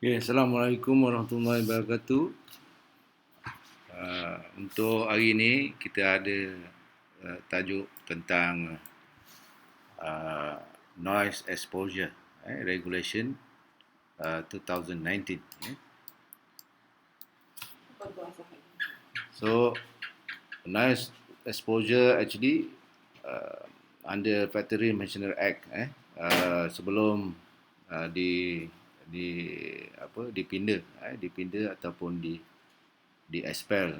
Okay, Assalamualaikum warahmatullahi wabarakatuh. Untuk hari ini kita ada tajuk tentang noise exposure regulation 2019. So noise exposure actually under Factory Machinery Act sebelum dipinda ataupun di expel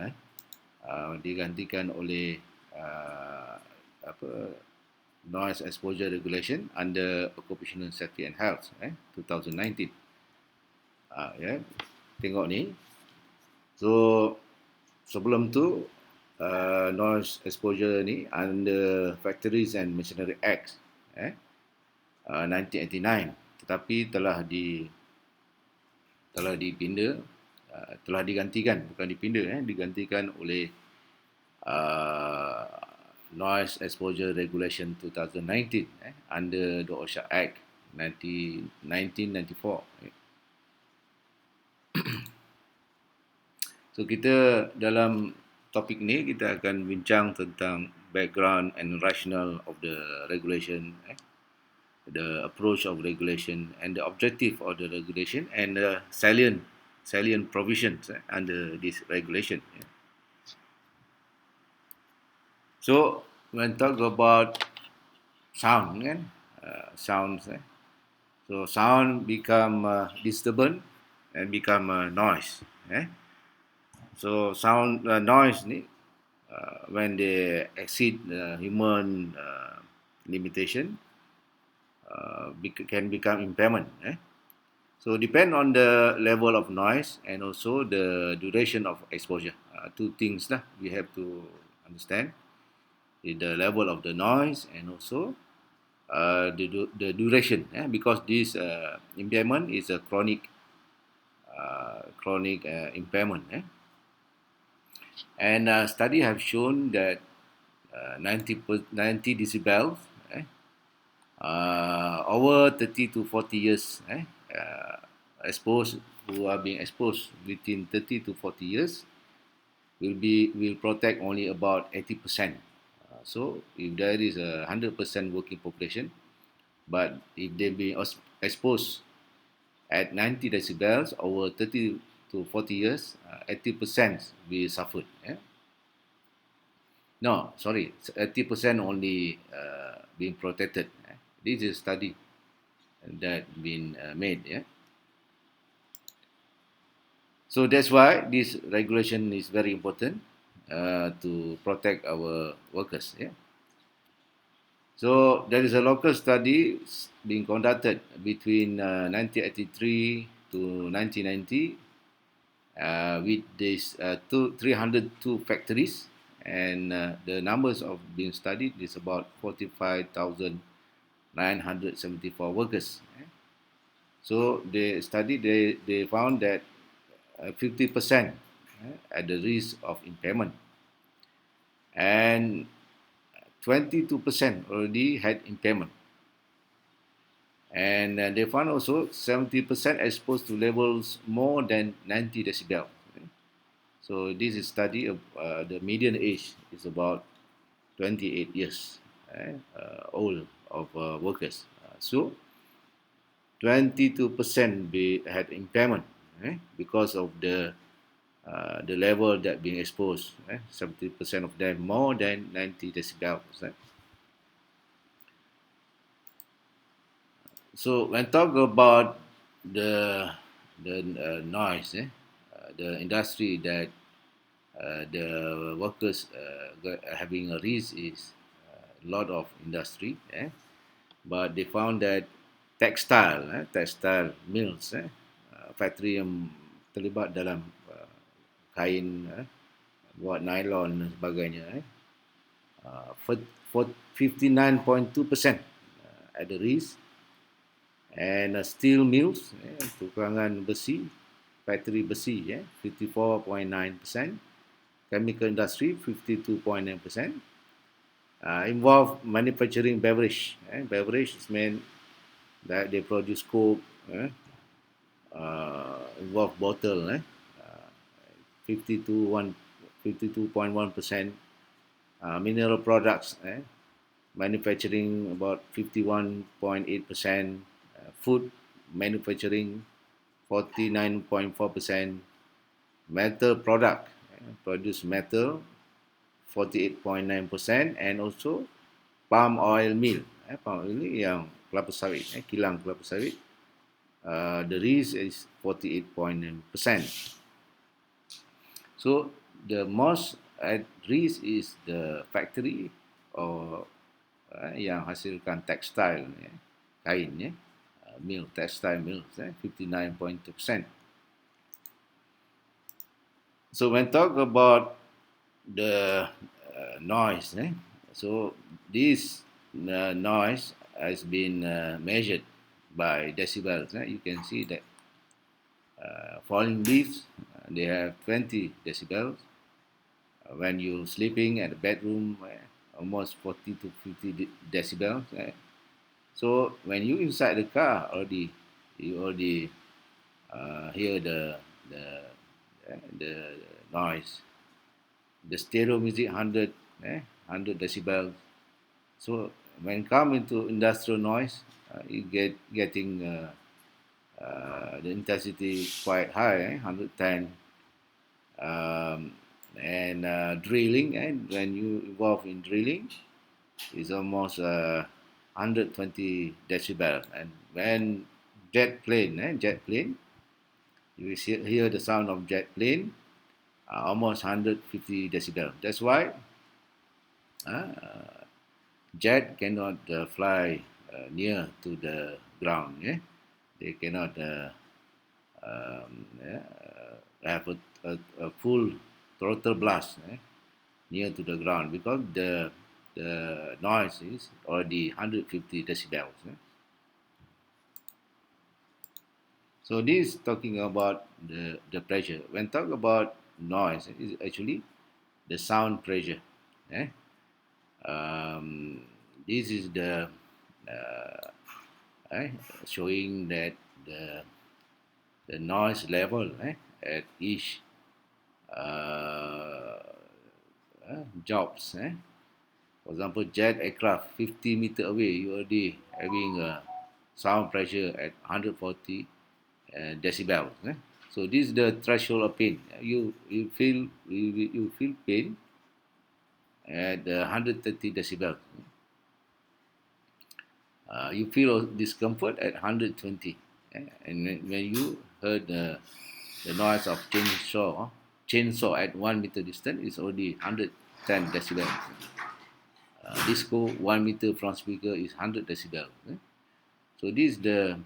digantikan oleh noise exposure regulation under Occupational Safety and Health 2019. Tengok ni. So sebelum tu noise exposure ni under Factories and Machinery Act 1989, tetapi telah dipinda, telah digantikan, bukan dipinda, digantikan oleh Noise Exposure Regulation 2019 under the OSHA Act 1994. So kita dalam topik ni kita akan bincang tentang background and rationale of the regulation, the approach of regulation and the objective of the regulation and the salient provisions under this regulation. So when talk about sound, sounds, so sound become disturbance and become noise. So sound noise ni when they exceed human limitation can become impairment. So depend on the level of noise and also the duration of exposure. Two things lah we have to understand: the level of the noise and also the duration. Because this impairment is a chronic impairment. And study have shown that 90 decibels over 30 to 40 years exposed, who are being exposed within 30 to 40 years will protect only about 80%. So if there is a 100% working population, but if they be exposed at 90 decibels over 30 to 40 years, 80% will suffer. No, sorry, 80% only being protected. This is a study that been made. So that's why this regulation is very important to protect our workers. So there is a local study being conducted between 1983 to 1990 with these 302 factories, and the numbers of being studied is about 45,974 workers. So they found that 50% at the risk of impairment, and 22% already had impairment. And they found also 70% exposed to levels more than 90 decibel. So this is study of the median age is about 28 years old of workers. So 22% had impairment because of the level that being exposed. 70% of them more than 90 decibels. So when talk about the noise, the industry that the workers having a risk is a lot of industry, but they found that textile mills, factory yang terlibat dalam kain, buat nylon dan sebagainya, 59.2% at the risk. And steel mills, tukangan besi, factory besi, 54.9%. Chemical industry, 52.9%. Involve manufacturing beverage. Beverage is meant that they produce Coke, involve bottle, 52.1%, mineral products, manufacturing about 51.8%, food manufacturing 49.4%, metal product, produce metal 48.9%, and also palm oil mill, palm oil ni yang kelapa sawit, kilang kelapa sawit, the risk is 48.9%. So the most at risk is the factory or yang hasilkan textile, kain, mill, textile mills, 59.2%. So when talk about the noise, so this noise has been measured by decibels. You can see that falling leaves, they have 20 decibels. When you sleeping at the bedroom, almost 40 to 50 decibels. So when you inside the car, you already hear the noise. The stereo music 100 decibels. So when come into industrial noise, you getting the intensity quite high, 110. And drilling, and when you involve in drilling, is almost 120 decibel. And when jet plane, you will hear the sound of jet plane, almost 150 decibel. That's why jet cannot fly near to the ground. They cannot have a full throttle blast near to the ground, because the noise is already 150 decibels. So this is talking about the pressure. When talk about noise, is actually the sound pressure. This is the showing that the noise level at each jobs. For example, jet aircraft 50 meter away, you already having a sound pressure at 140 decibels. So this is the threshold of pain. You feel pain at 130 decibels. You feel discomfort at 120. And when you heard the noise of chainsaw at 1 meter distance, is already 110 decibels. Disco 1 meter from speaker is 100 decibels. So this is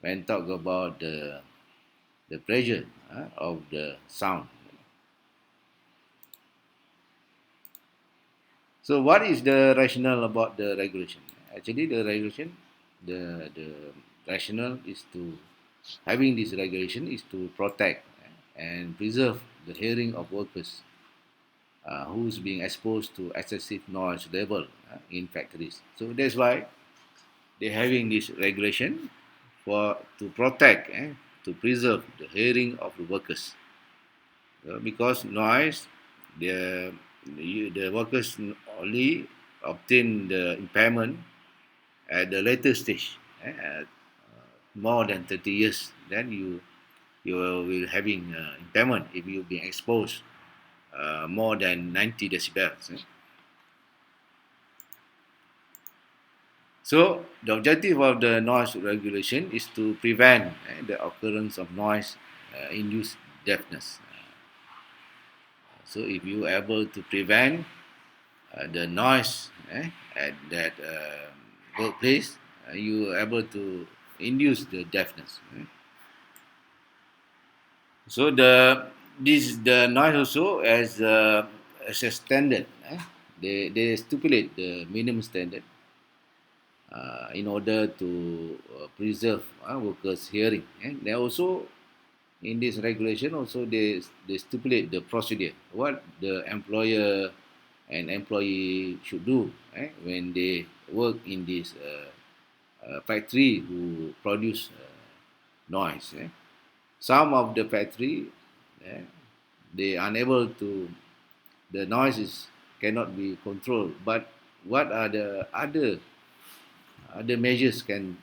when talk about the pressure of the sound. So what is the rationale about the regulation? Actually, the regulation, the rationale is to having this regulation is to protect and preserve the hearing of workers who's being exposed to excessive noise level in factories. So that's why they're having this regulation to protect, to preserve the hearing of the workers. Because noise, the workers only obtain the impairment at the later stage, more than 30 years. Then you will having impairment if you being exposed more than 90 decibels. So the objective of the noise regulation is to prevent the occurrence of noise-induced deafness. So if you are able to prevent the noise at that workplace, you are able to induce the deafness. So the noise also as a standard. They stipulate the minimum standard in order to preserve workers' hearing. They also in this regulation also they stipulate the procedure, what the employer and employee should do when they work in this factory who produce noise. Some of the factory, they are unable to, the noises cannot be controlled. But what are the other measures can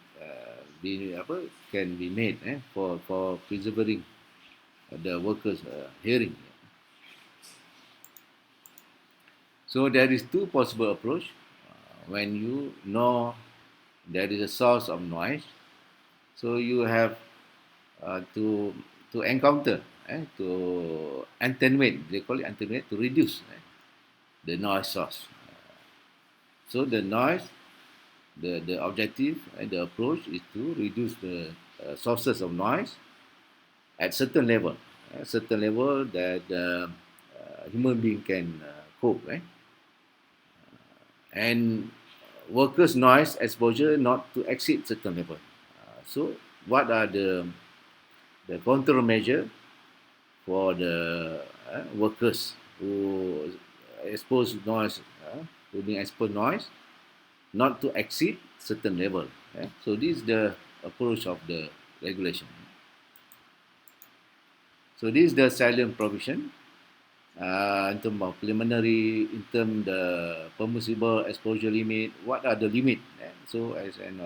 be made for preserving the workers' hearing? So there is two possible approach. When you know there is a source of noise, so you have to encounter, to attenuate. They call it attenuate, to reduce the noise source. So the noise, the objective and the approach is to reduce the sources of noise at certain level, certain level that human being can cope, right? And workers' noise exposure not to exceed certain level. So what are the countermeasure for the workers who expose noise, who being exposed noise, not to exceed certain level. So this is the approach of the regulation. So this is the salient provision in terms of preliminary, in terms the permissible exposure limit. What are the limit? So as an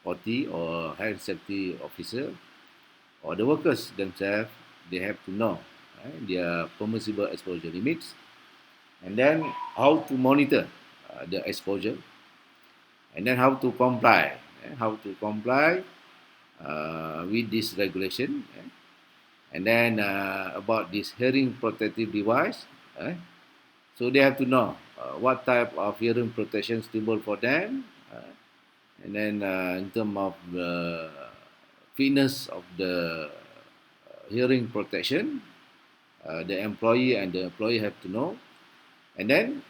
OT or health safety officer or the workers themselves, they have to know their permissible exposure limits, and then how to monitor the exposure, and then how to comply, with this regulation, and then about this hearing protective device. So they have to know what type of hearing protection is suitable for them, and then in terms of the fitness of the hearing protection, the employee and the employee have to know. And then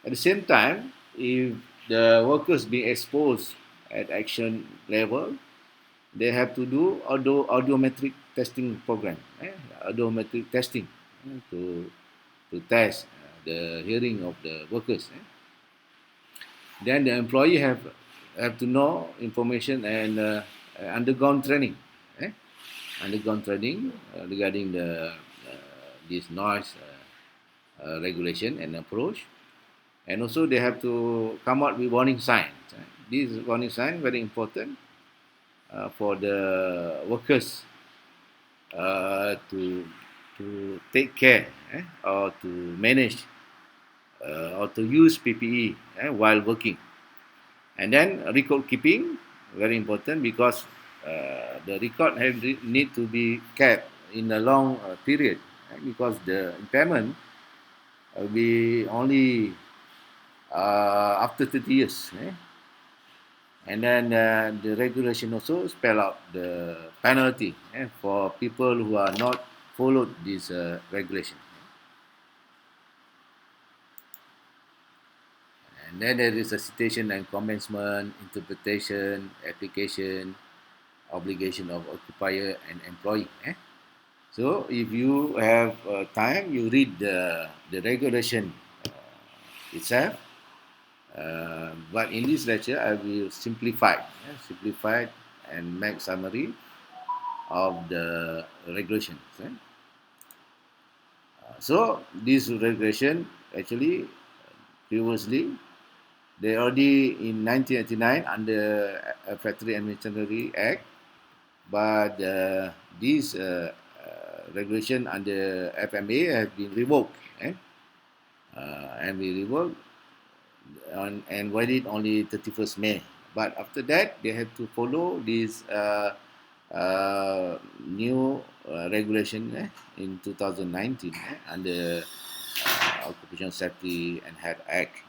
at the same time, if the workers being exposed at action level, they have to do audiometric testing program, audiometric testing, to test the hearing of the workers. Then the employee have to know information and undergone training, regarding the this noise regulation and approach, and also they have to come out with warning signs. This warning sign very important for the workers to take care, or to manage, or to use PPE while working. And then record keeping, very important, because the record need to be kept in a long period, because the impairment will be only after 30 years. And then the regulation also spell out the penalty for people who are not followed this regulation. And then there is a citation and commencement, interpretation, application, obligation of occupier and employee. So if you have time, you read the regulation itself. But in this lecture, I will simplify and make summary of the regulations. So this regulation actually previously they already in 1989 under a Factory Administration Act, but this regulation under FMA has been revoked, and we revoked and valid only 31st May. But after that, they have to follow this new regulation in 2019 under Occupational Safety and Health Act.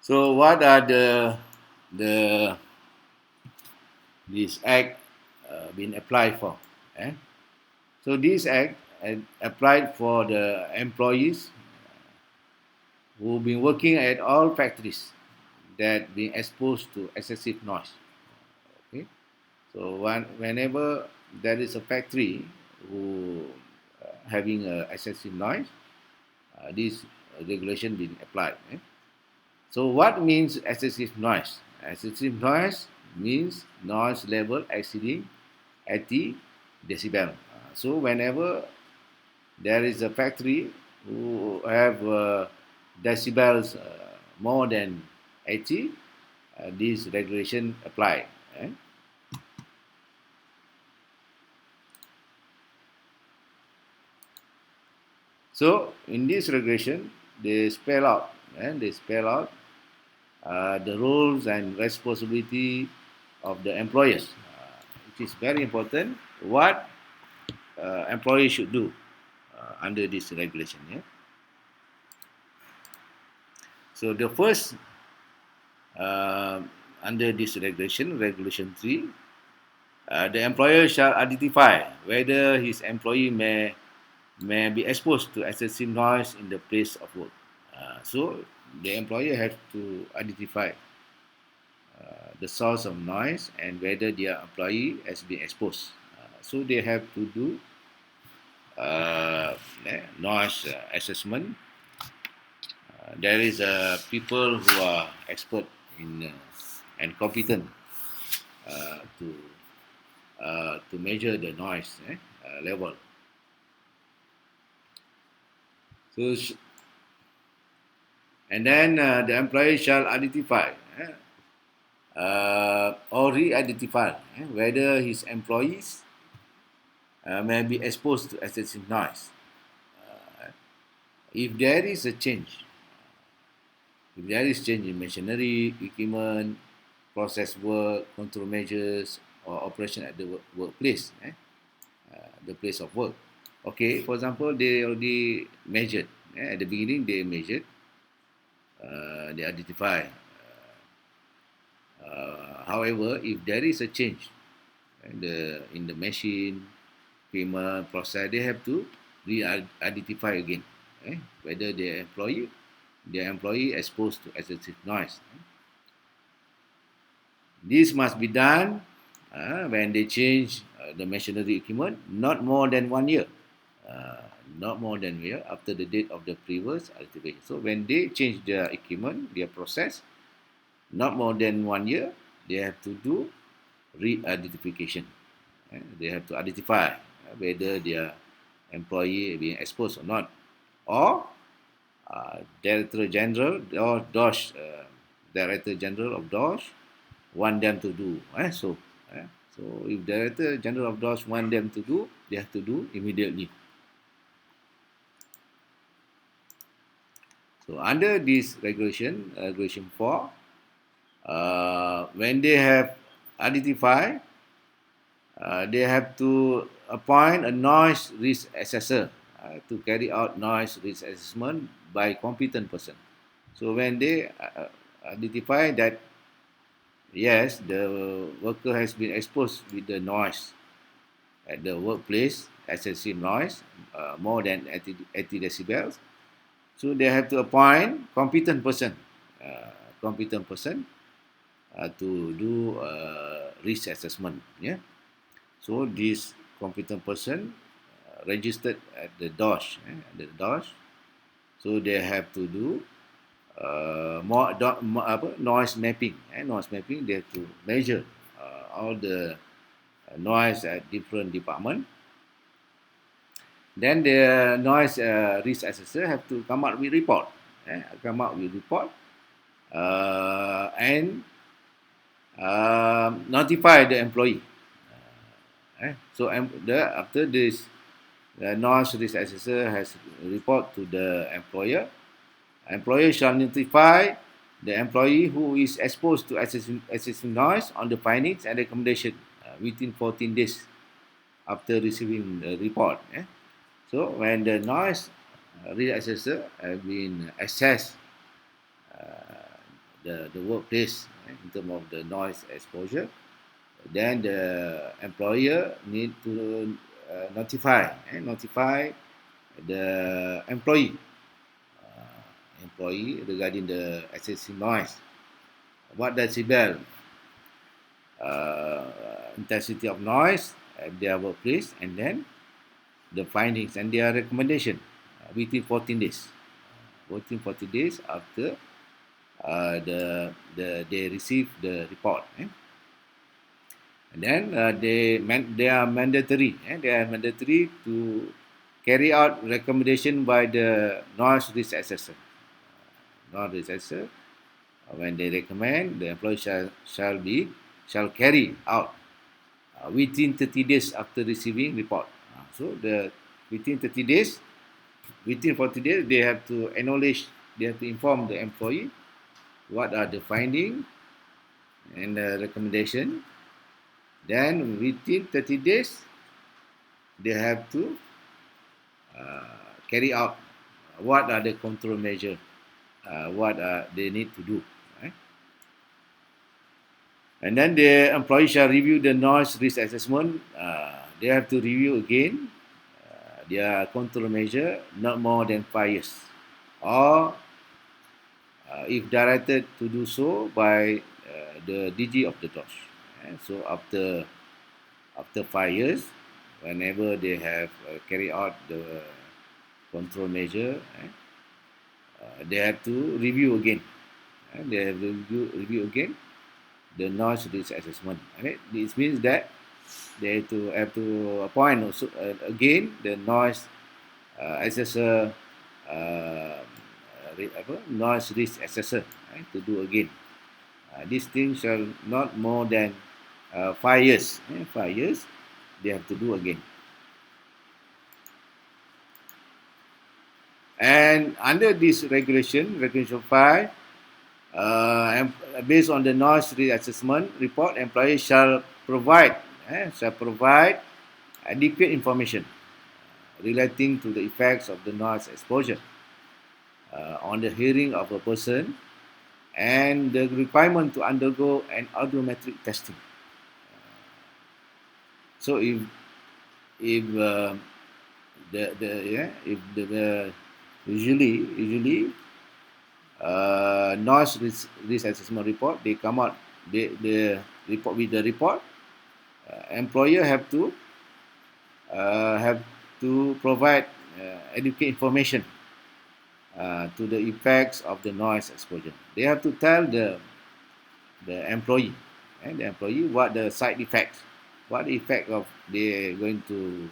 So what are the this act been applied for? So this act applied for the employees who been working at all factories that been exposed to excessive noise. Okay, so whenever there is a factory who having excessive noise, this regulation being applied. So what means excessive noise? Excessive noise means noise level exceeding 80 decibel. So whenever there is a factory who have decibels more than 80, this regulation apply. Eh? So in this regulation, they spell out, the roles and responsibility of the employers, which is very important. What employees should do under this regulation. Yeah? So the first under this regulation, Regulation 3, the employer shall identify whether his employee may be exposed to excessive noise in the place of work. So the employer has to identify the source of noise and whether their employee has been exposed. So they have to do noise assessment. There is people who are expert in and competent to measure the noise level. So and then the employee shall identify or re-identify whether his employees may be exposed to excessive noise. If there is a change, if there is change in machinery, equipment, process work, control measures, or operation at the workplace, the place of work. Okay, for example, they already measured. At the beginning, they measured, they identify. However, if there is a change in the machine, equipment, process, they have to re-identify again whether their employee exposed to excessive noise. This must be done when they change the machinery equipment not more than 1 year. Not more than 1 year after the date of the previous identification. So when they change their equipment, their process, not more than 1 year, they have to do re-identification. They have to identify whether their employee being exposed or not. Or Director General or DOSH, Director General of DOSH want them to do. So if Director General of DOSH want them to do, they have to do immediately. So under this regulation, Regulation 4, when they have identified, they have to appoint a noise risk assessor to carry out noise risk assessment by competent person. So when they identify that yes, the worker has been exposed with the noise at the workplace, excessive noise, more than 80 decibels, so they have to appoint competent person, to do risk assessment. Yeah. So this competent person registered at the DOSH, so they have to do noise mapping. Noise mapping, they have to measure all the noise at different department. Then the noise risk assessor have to come up with report. And notify the employee. So after this, the noise risk assessor has report to the employer. Employer shall notify the employee who is exposed to excessive noise on the findings and recommendation within 14 days after receiving the report. So when the noise risk assessor has been assessed the workplace in terms of the noise exposure, then the employer need to notify the employee regarding the excessive noise, what decibel intensity of noise at their workplace, and then the findings and their recommendation within 14 days. Within 14 days after they receive the report. And then they are mandatory. They are mandatory to carry out recommendation by the noise risk assessor. Noise risk assessor, when they recommend, the employee shall carry out within 30 days after receiving report. So the within 30 days, within 40 days, they have to acknowledge, they have to inform the employee what are the findings and the recommendation. Then within 30 days, they have to carry out what are the control measures, what they need to do. Right? And then the employee shall review the noise risk assessment. They have to review again their control measure not more than 5 years, or if directed to do so by the DG of the DOSH. So after 5 years, whenever they have carried out the control measure, they have to review again. They have to review again the noise risk assessment. Right? This means that they have to appoint also again the noise assessor, noise risk assessor, right, to do again. These things shall not more than 5 years. 5 years, they have to do again. And under this regulation 5, based on the noise risk assessment report, employee shall provide adequate information relating to the effects of the noise exposure on the hearing of a person and the requirement to undergo an audiometric testing. So if usually noise risk assessment report, they come out, the report with the report, employer have to provide adequate information to the effects of the noise exposure. They have to tell the employee, what the side effects, what effect of they going to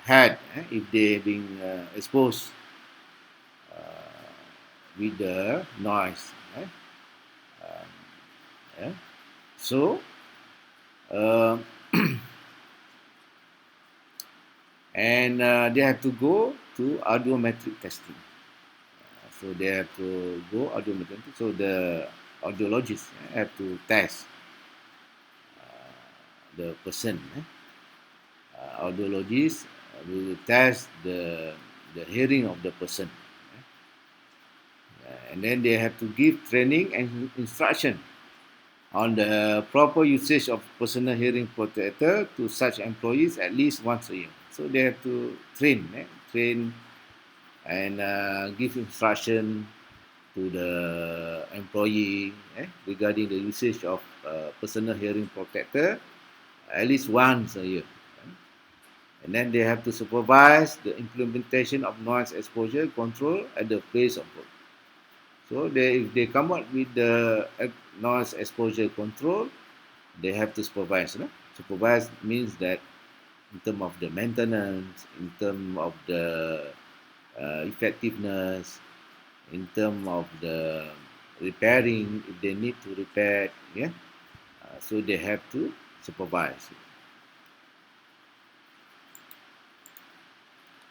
had if they being exposed with the noise. So and they have to go to audiometric testing. So they have to go audiometric. So the audiologists have to test the person. Audiologists will test the hearing of the person. And then they have to give training and instruction on the proper usage of personal hearing protector to such employees at least once a year. So they have to train and give instruction to the employee regarding the usage of personal hearing protector at least once a year. And then they have to supervise the implementation of noise exposure control at the place of work. So if they come up with the noise exposure control, they have to supervise. Supervise means that in terms of the maintenance, in terms of the effectiveness, in terms of the repairing, if they need to repair, so they have to supervise.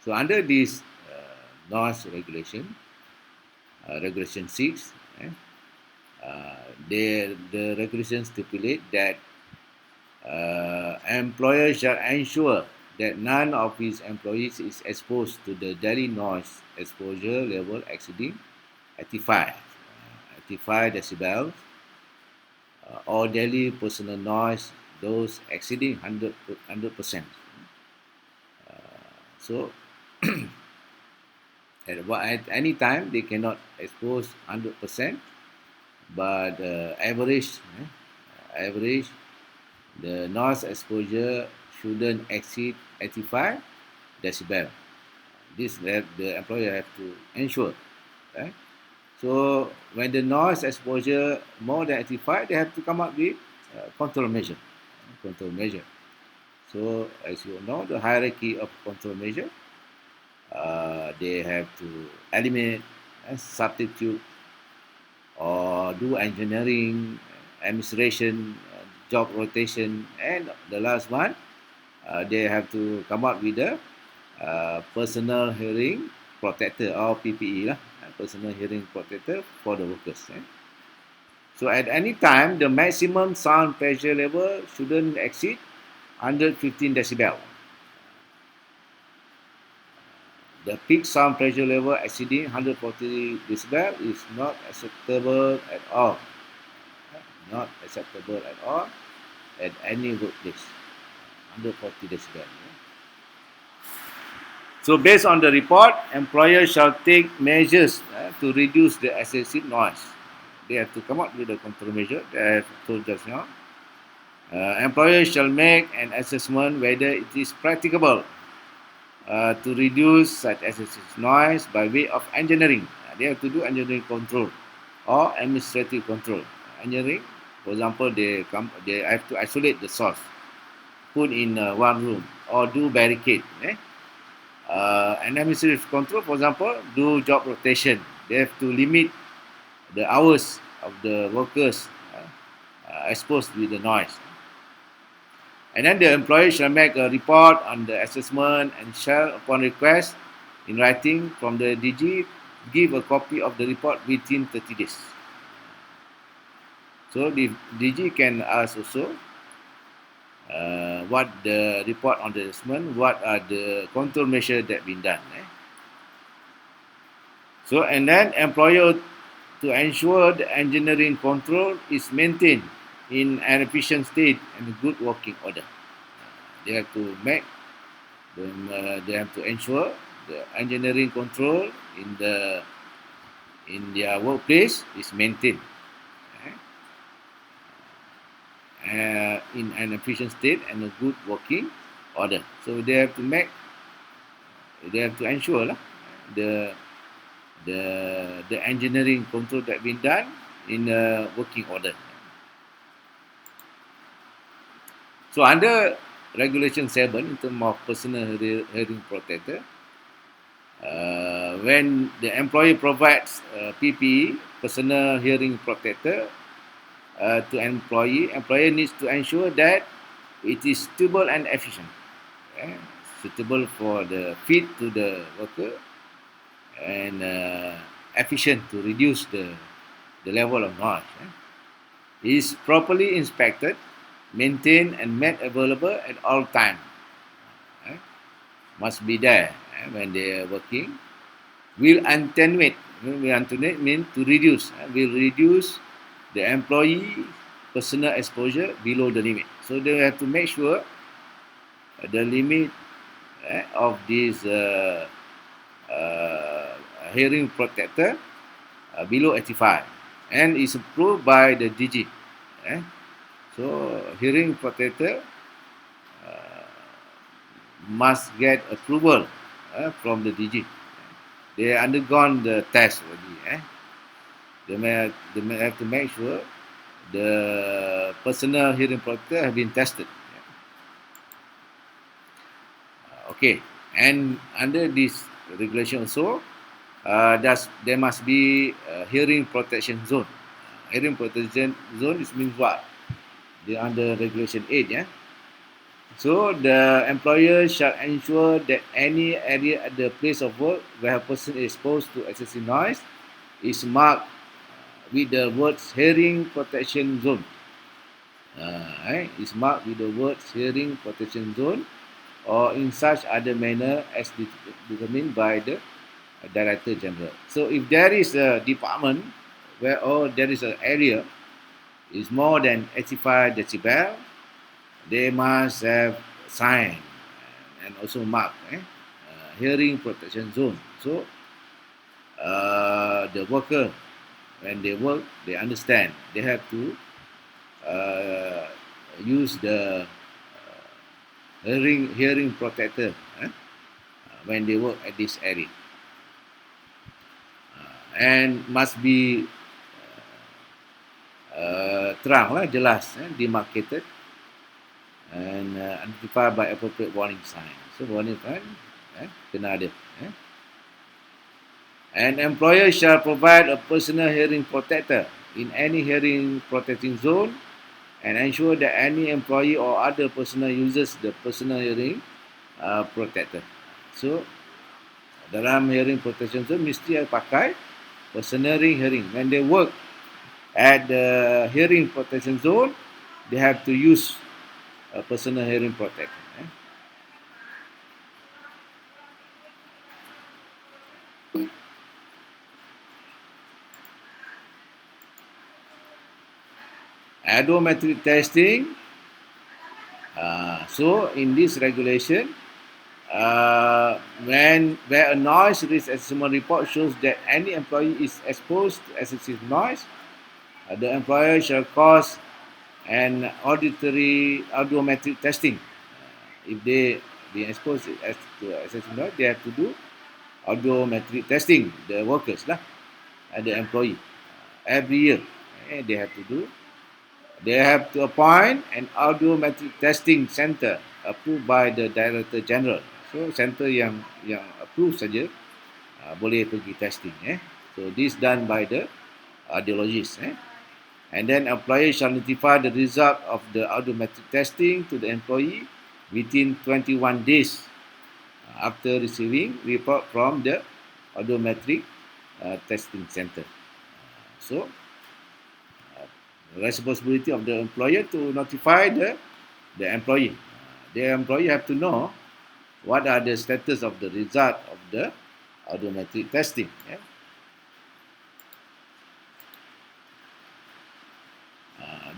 So under this noise regulation, regulation 6, the regulation stipulate that employer shall ensure that none of his employees is exposed to the daily noise exposure level exceeding 85 decibels or daily personal noise those exceeding 100%. So at any time they cannot expose 100%, but average the noise exposure shouldn't exceed 85 decibel. This the employer have to ensure, right? So when the noise exposure more than 85, they have to come up with control measure. Control measure. So as you know, the hierarchy of control measure, they have to eliminate, substitute, or do engineering, administration, job rotation, and the last one, they have to come up with the personal hearing protector or PPE lah, personal hearing protector for the workers. So at any time, the maximum sound pressure level shouldn't exceed 115 decibel. The peak sound pressure level exceeding 140 decibel is not acceptable at all. Not acceptable at all at any workplace. 140 decibel. So based on the report, employers shall take measures to reduce the excessive noise. They have to come up with a control measure that I have told just now. Employers shall make an assessment whether it is practicable to reduce such excessive noise by way of engineering. They have to do engineering control or administrative control. Engineering, for example, they have to isolate the source, put in one room, or do barricade. And administrative control, for example, do job rotation. They have to limit the hours of the workers exposed with the noise. And then the employer shall make a report on the assessment and shall, upon request in writing from the DG, give a copy of the report within 30 days. So the DG can ask also what the report on the assessment, what are the control measures that been done. So, and then employer to ensure the engineering control is maintained in an efficient state and good working order. They have to make them, they have to ensure the engineering control in their workplace is maintained in an efficient state and a good working order. So they have to ensure the engineering control that been done in a working order. So under Regulation 7, in terms of personal hearing protector, when the employer provides PPE, personal hearing protector, to employer needs to ensure that it is suitable and efficient, suitable for the fit to the worker, and efficient to reduce the level of noise. Is properly inspected, maintained, and made available at all times. Must be there when they are working. Will attenuate. Will attenuate means to reduce. Will reduce the employee personal exposure below the limit. So they have to make sure the limit of this hearing protector below 85, and is approved by the DG. So hearing protector must get approval from the DG. They undergone the test already. They may have to make sure the personal hearing protector have been tested. Okay, and under this regulation also, there must be a hearing protection zone. Hearing protection zone is means what? They under Regulation 8, So the employer shall ensure that any area at the place of work where a person is exposed to excessive noise is marked with the words hearing protection zone. Is marked with the words hearing protection zone, or in such other manner as determined by the Director General. So if there is a department or there is an area is more than 85 decibel, they must have sign and also mark hearing protection zone. So the worker, when they work, they understand they have to use the hearing protector when they work at this area. and must be terang lah, jelas, demarcated and identified by appropriate warning sign. So warning sign kena ada. An employer shall provide a personal hearing protector in any hearing protecting zone and ensure that any employee or other personnel uses the personal hearing protector. So dalam hearing protection zone mesti pakai personal hearing. When they work at the hearing protection zone, they have to use a personal hearing protector. Audiometric testing. So in this regulation, where a noise risk assessment report shows that any employee is exposed to excessive noise, the employer shall cause an audiometric testing. If they be exposed to excessive noise, they have to do audiometric testing. The workers lah, the employee, every year they have to do. They have to appoint an audiometric testing center approved by the Director General. So center yang approve saja boleh pergi testing. So this done by the audiologist. And then employer shall notify the result of the audiometric testing to the employee within 21 days after receiving report from the audiometric testing center. So responsibility of the employer to notify the employee. The employee have to know what are the status of the result of the audiometric testing.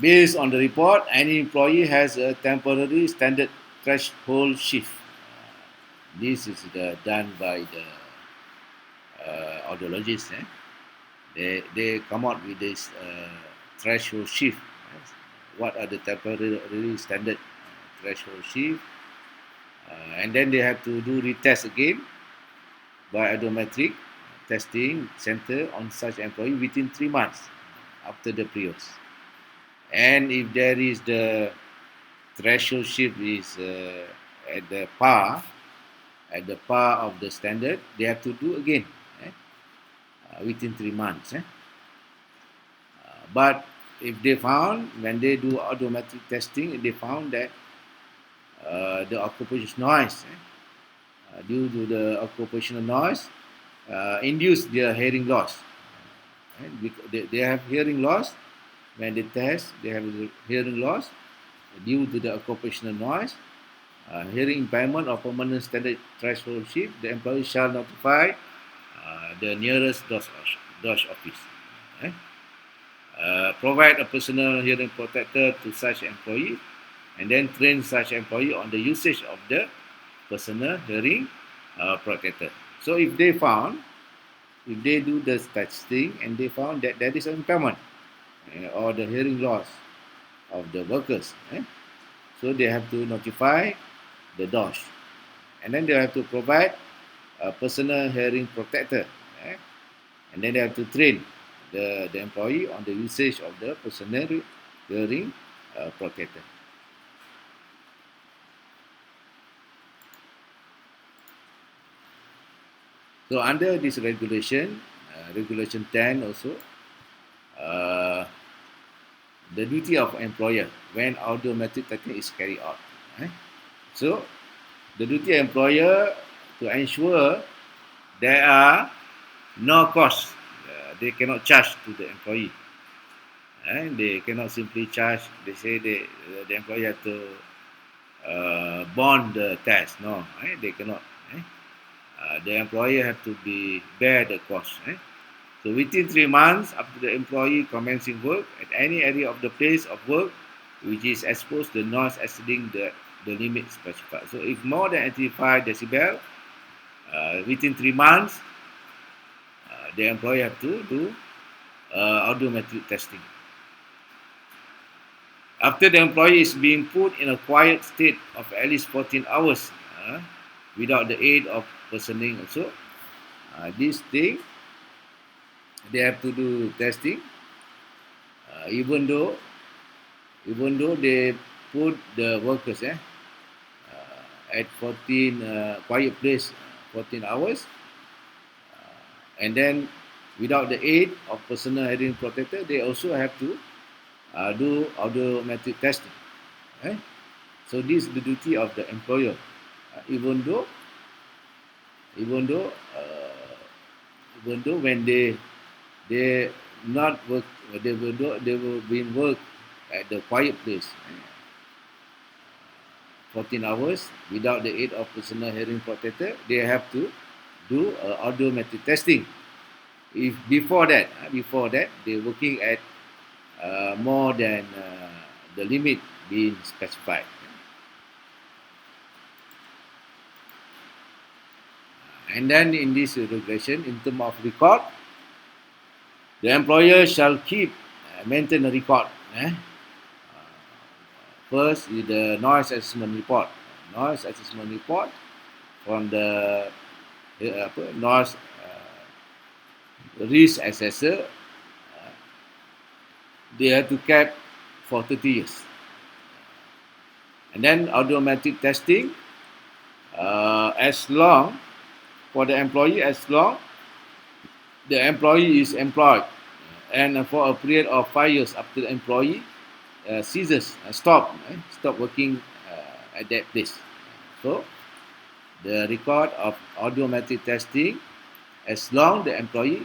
Based on the report, any employee has a temporary standard threshold shift. This is done by the audiologist. They come out with this threshold shift. What are the temporary standard threshold shift? And then they have to do retest again by audiometric testing center on such employee within 3 months after the previous. And if there is the threshold shift is at the par of the standard, they have to do again within 3 months. But if they found, when they do audiometric testing, they found that the occupational noise, due to the occupational noise, induce their hearing loss. They have hearing loss. When they test, they have hearing loss due to the occupational noise, hearing impairment or permanent standard threshold shift. The employee shall notify the nearest DOSH office. Provide a personal hearing protector to such employee, and then train such employee on the usage of the personal hearing protector. So if they do the testing and they found that there is an impairment or the hearing loss of the workers, so they have to notify the DOSH, and then they have to provide a personal hearing protector, and then they have to train the employee on the usage of the personal hearing protector. So under this regulation, regulation 10 also, the duty of employer when audiometric testing is carried out. So the duty of employer to ensure there are no costs. They cannot charge to the employee. They cannot simply charge. They say the employee have to bond the test. No, they cannot. The employer have to bear the cost. So within 3 months after the employee commencing work at any area of the place of work which is exposed to noise exceeding the limit specified. So if more than 85 decibel, within 3 months, the employer have to do audiometric testing. After the employee is being put in a quiet state of at least 14 hours without the aid of personing also, this thing they have to do testing, even though they put the workers at 14 quiet place 14 hours, and then without the aid of personal hearing protector, they also have to do audiometric testing. Eh? So this is the duty of the employer, even though even though uh, when they not work, they will be work at the quiet place 14 hours without the aid of personal hearing protector, they have to do audiometric testing. If before that they're working at more than the limit being specified. And then in this regulation, in terms of record, the employer shall keep maintain a record. First is the noise assessment report. Noise assessment report from the noise risk assessor. They have to cap for 30 years. And then audiometric testing, as long for the employee, as long the employee is employed, and for a period of 5 years after the employee ceases, stop working at that place. So the record of audiometric testing, as long the employee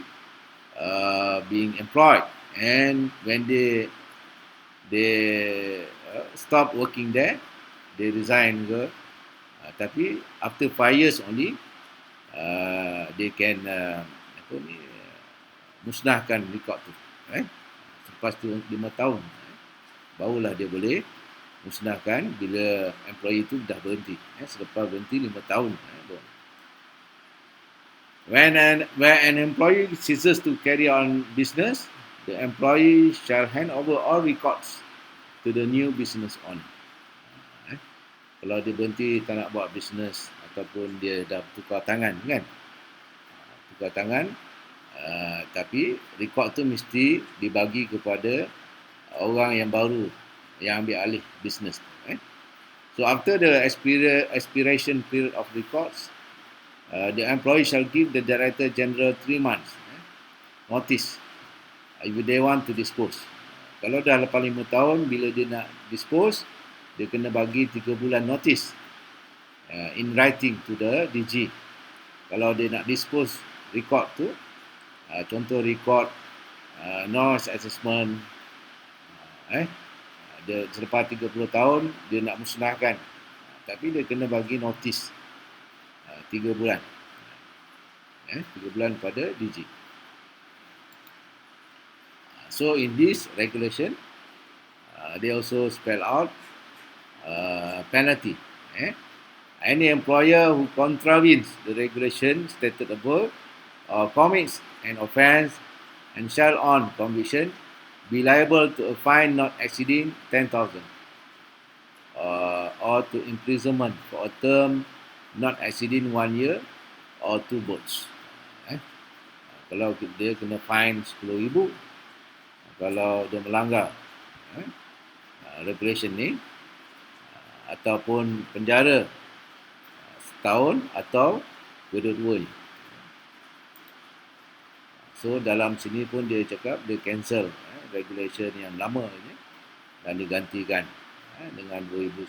being employed, and when they stop working there, they resign ke, tapi after 5 years only they can musnahkan record tu. Lepas tu 5 tahun barulah dia boleh musnahkan bila employee tu dah berhenti. Selepas berhenti 5 tahun. When an employee ceases to carry on business, the employee shall hand over all records to the new business owner. Kalau dia berhenti tak nak buat business ataupun dia dah tukar tangan kan, tukar tangan, tapi rekod tu mesti dibagi kepada orang yang baru yang ambil alih business tu. So after the expiration period of records, the employee shall give the Director General 3 months notice if they want to dispose. Kalau dah lepas 5 tahun, bila dia nak dispose, dia kena bagi 3 bulan notice in writing to the DG. Kalau dia nak dispose record tu, contoh record noise assessment, dia selepas 30 tahun dia nak musnahkan, tapi dia kena bagi notice 3 bulan. 3 bulan pada DG. So in this regulation, they also spell out penalty. Any employer who contravenes the regulation stated above or commits an offence and shall on conviction be liable to a fine not exceeding 10,000 or to imprisonment for a term not exceeding 1 year or 2 votes. Kalau dia kena fine 10,000, kalau dia melanggar regulation ni, ataupun penjara setahun atau kedua-duanya. So dalam sini pun dia cakap dia cancel regulation yang lama ni dan digantikan dengan 2019.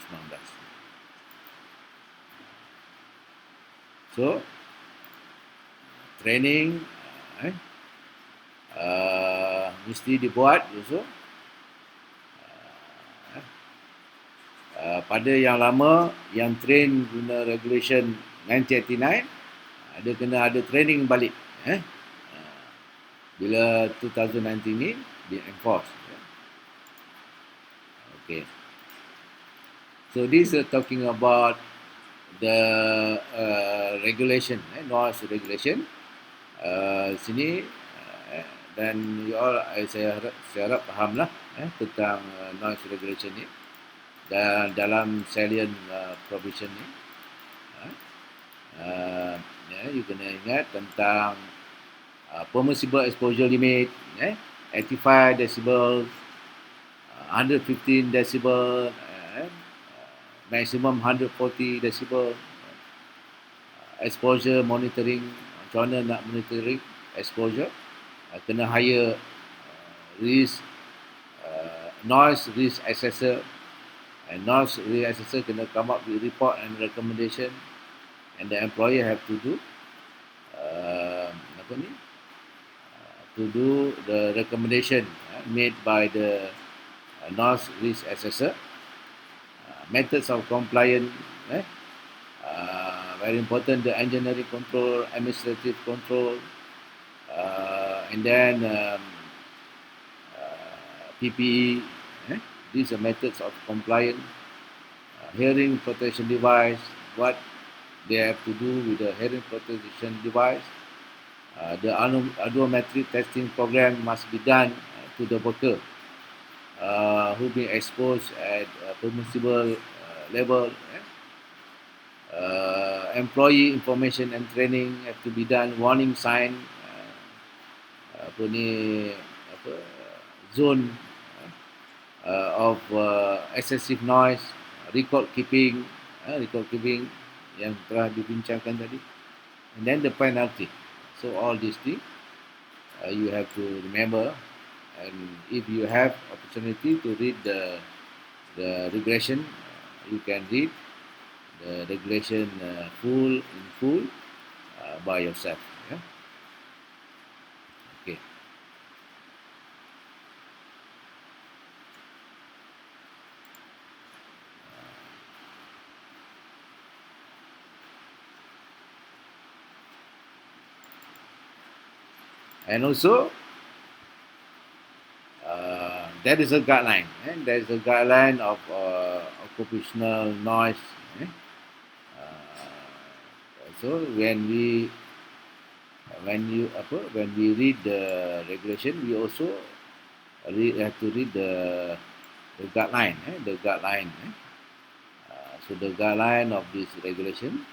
So training mesti dibuat also. Pada yang lama yang train guna regulation 1989, dia kena ada training balik bila 2019 ni di enforce. Okay, so this is talking about the regulation, noise regulation. Sini dan you all, saya harap faham lah tentang noise regulation ni. Dan dalam salient provision ni, you kena ingat tentang permissible exposure limit, 85 decibel, 115 decibel, maximum 140 decibel. Exposure monitoring, macam mana nak monitoring exposure, kena hire risk noise risk assessor, and noise risk assessor kena come up with report and recommendation, and the employer have to do apa ni to do the recommendation made by the noise risk assessor. Methods of compliance, very important, the engineering control, administrative control, and then PPE. These are methods of compliance. Hearing protection device, what they have to do with the hearing protection device. The audiometric testing program must be done to the worker who being exposed at permissible level. Employee information and training have to be done. Warning sign, zone of excessive noise, record keeping yang telah dibincangkan tadi, and then the penalty. So all these things you have to remember, and if you have opportunity to read the regulation, you can read the regulation in full by yourself. Yeah? Okay. And also, there is a guideline. There is a guideline of occupational noise. So when we read the regulation, we also have to read the guideline. The guideline. So the guideline of this regulation.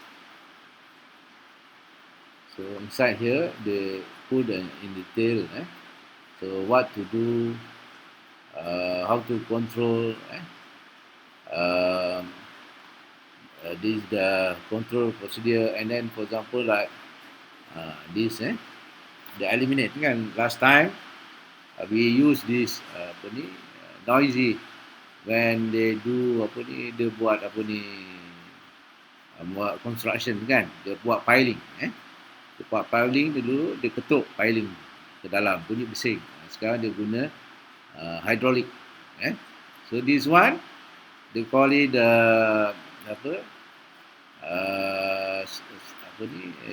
So inside here, they put in detail. So what to do, how to control. This is the control procedure, and then for example like this, the eliminate kan. Last time we use this noisy when they do dia buat buat construction kan, dia buat piling. Dia buat piling dulu, dia ketuk piling ke dalam, bunyi bising. Sekarang dia guna hydraulic. So this one, they call it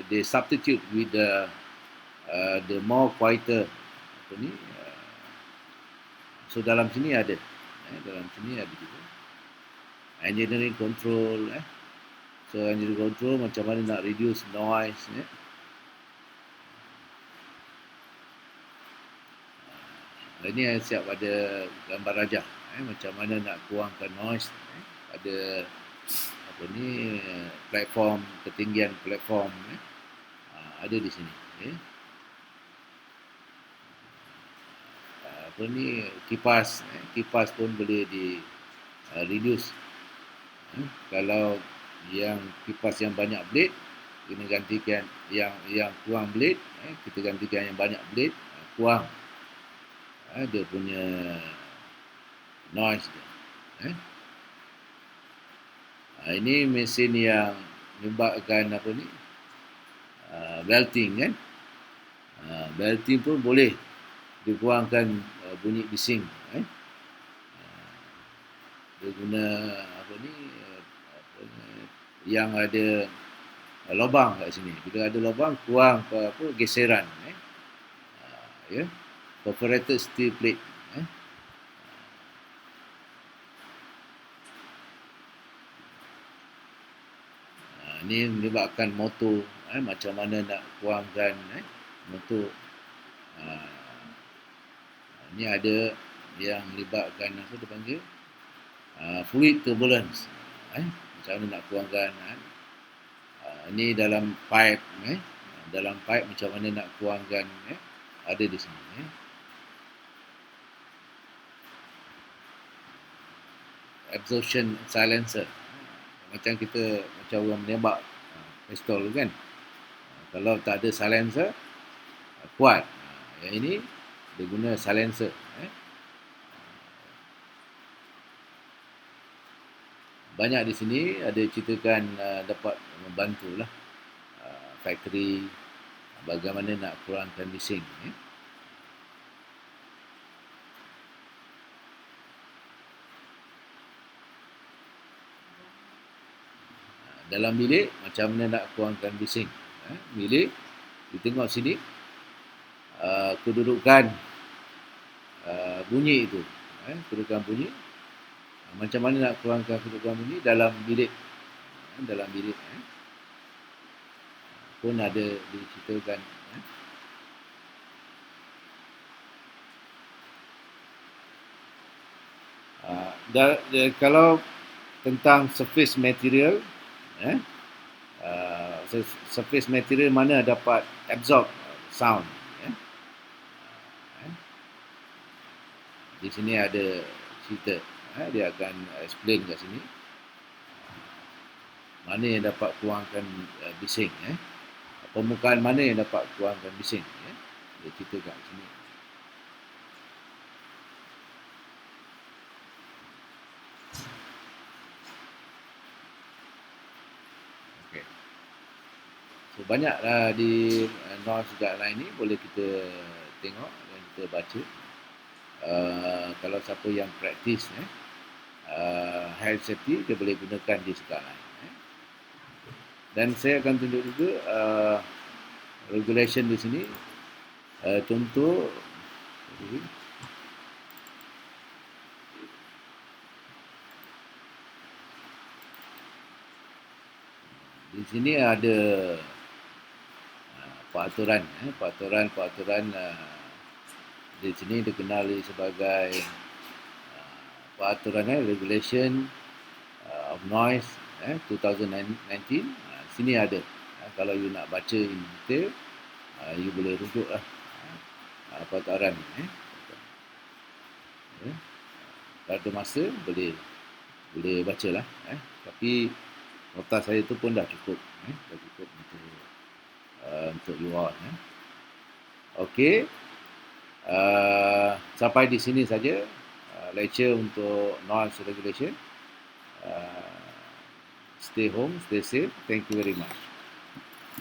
they substitute with the more quieter so dalam sini ada juga engineering control. So engineering control macam mana nak reduce noise. Ini siap ada gambar rajah macam mana nak kurangkan noise pada platform, ketinggian platform ada di sini. Kipas pun boleh di reduce. Kalau yang kipas yang banyak blade, kena gantikan yang kurang blade, kita gantikan yang banyak blade, kurang dia punya noise dia. Ini mesin yang menyebabkan belting kan. Belting pun boleh dikurangkan bunyi bising. Dia guna yang ada lubang kat sini. Bila ada lubang, kurang geseran. Perforated steel plate. Ini menyebabkan motor, macam mana nak kurangkan motor. Ini ada yang melibatkan apa dia panggil fluid turbulence. Macam mana nak kurangkan. Ini dalam pipe, dalam pipe macam mana nak kurangkan, ada di sini. Absorption silencer, macam orang menembak pistol kan. Kalau tak ada silencer kuat. Yang ini dia guna silencer. Banyak di sini ada ceritakan dapat membantulah factory bagaimana nak kurangkan bising. Dalam bilik macam mana nak kurangkan bising. Bilik kita tengok sini kedudukan bunyi itu. Kedudukan bunyi. Macam mana nak kurangkan kedudukan bunyi dalam bilik. Dalam bilik pun ada diceritakan. Kalau tentang surface material, surface material mana dapat absorb sound. Di sini ada cerita. Dia akan explain kat sini mana yang dapat kurangkan bising. Permukaan mana yang dapat kurangkan bising. Dia cerita kat sini. Okay. So banyaklah di noise guideline ni boleh kita tengok dan kita baca. Kalau siapa yang praktis health safety, dia boleh gunakan di sekarang. Dan saya akan tunjuk juga regulation di sini. Contoh di sini ada peraturan. Peraturan di sini dikenali sebagai peraturan regulation of noise 2019. Sini ada. Kalau you nak baca in detail, you boleh rujuk lah peraturan. Kalau ada masa boleh baca lah. Tapi nota saya tu pun dah cukup. Dah cukup untuk you all. Okey. Sampai di sini saja lecture untuk noise regulation. Stay home, stay safe. Thank you very much.